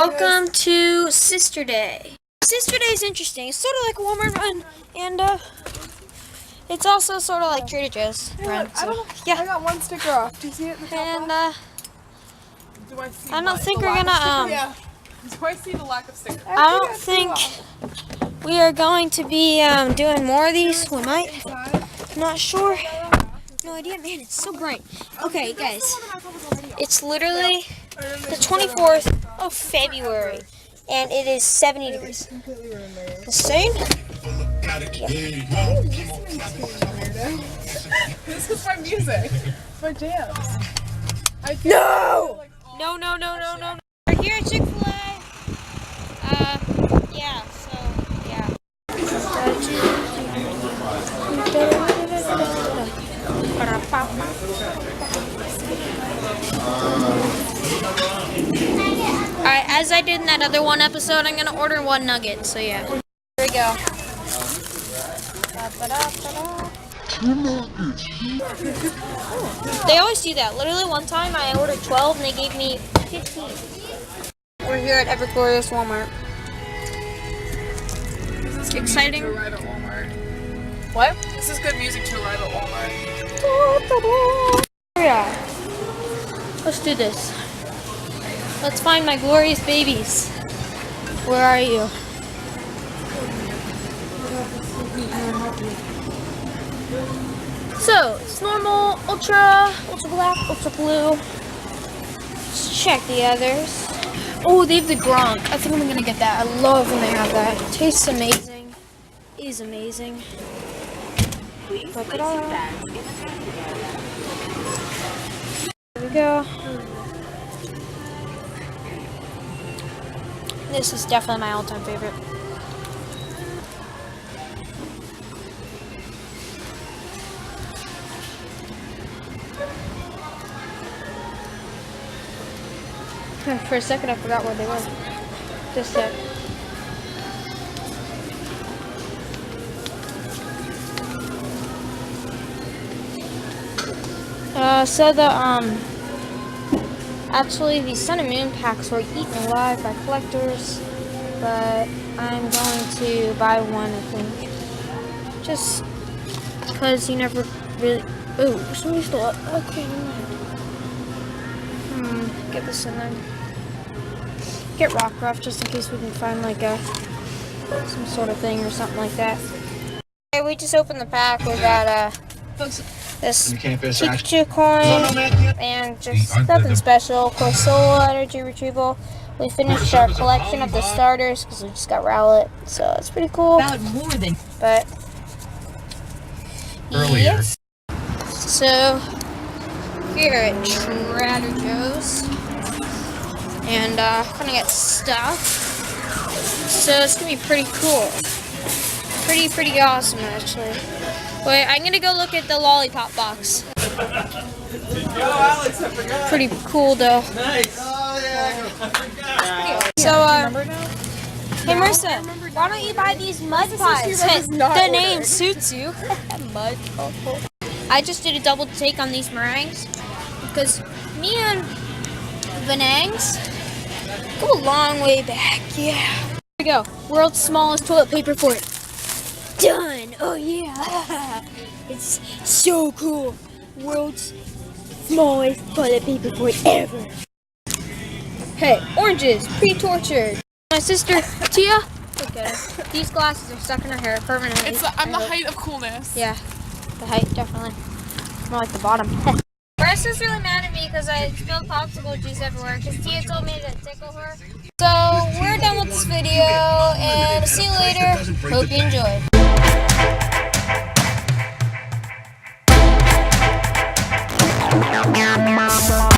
Welcome to Sister Day. Sister Day is interesting. It's sort of like a Walmart run, and it's also sort of like Trader Joe's run. So, I got one sticker off. Do you see it? And I don't think we're gonna Do I see the lack of stickers? I don't think we are going to be doing more of these. We might. I'm not sure. No idea. Man, it's so bright. Okay, guys. It's literally the 24th of February, and it is 70 degrees. Insane? This is my music. My jams. No! No. We're here at Chick-fil-A. Yeah, so, yeah. Alright, as I did in that other one episode, I'm gonna order one nugget, so yeah. Here we go. They always do that. Literally one time I ordered 12 and they gave me 15. We're here at Everglorious Walmart. This is exciting. To arrive at Walmart. What? This is good music to arrive at Walmart. Yeah. Let's do this. Let's find my glorious babies. Where are you? So, it's normal, ultra black, ultra blue. Let's check the others. Oh, they have the Gronk. I think I'm gonna get that. I love when they have that. It tastes amazing. It is amazing. Look at all that. There we go. This is definitely my all-time favorite. For a second, I forgot where they were. Just a sec. So actually the Sun and Moon packs were eaten alive by collectors, but I'm going to buy one, I think. Just because you never really, oh, somebody's still up. Okay, never mind. Get this in there. Get Rockruff just in case we can find like some sort of thing or something like that. Okay, we just opened the pack. We got this Pikachu coin and just nothing special. Of course, Solo Energy Retrieval. We finished our collection of the starters because we just got Rowlet, so it's pretty cool. But yes. So here at Trader Joe's, and gonna get stuff. So it's gonna be pretty cool. Pretty awesome actually. Wait, I'm gonna go look at the lollipop box. Pretty cool though. Nice. So hey Marissa, why don't you buy these mud pies? The name suits you. Mud. I just did a double take on these meringues because me and Vanangs go a long way back. Yeah. Here we go. World's smallest toilet paper fort. Done. Oh yeah. It's so cool. World's smallest toilet paper fort ever. Hey, oranges, pre-tortured. My sister Tia. Look at her. These glasses are stuck in her hair permanently. I'm the height of coolness. Yeah, the height definitely. More like the bottom. Marissa's really mad at me because I spilled popsicle juice everywhere because Tia told me to tickle her. So we're done with this video and see you later. Hope you enjoyed.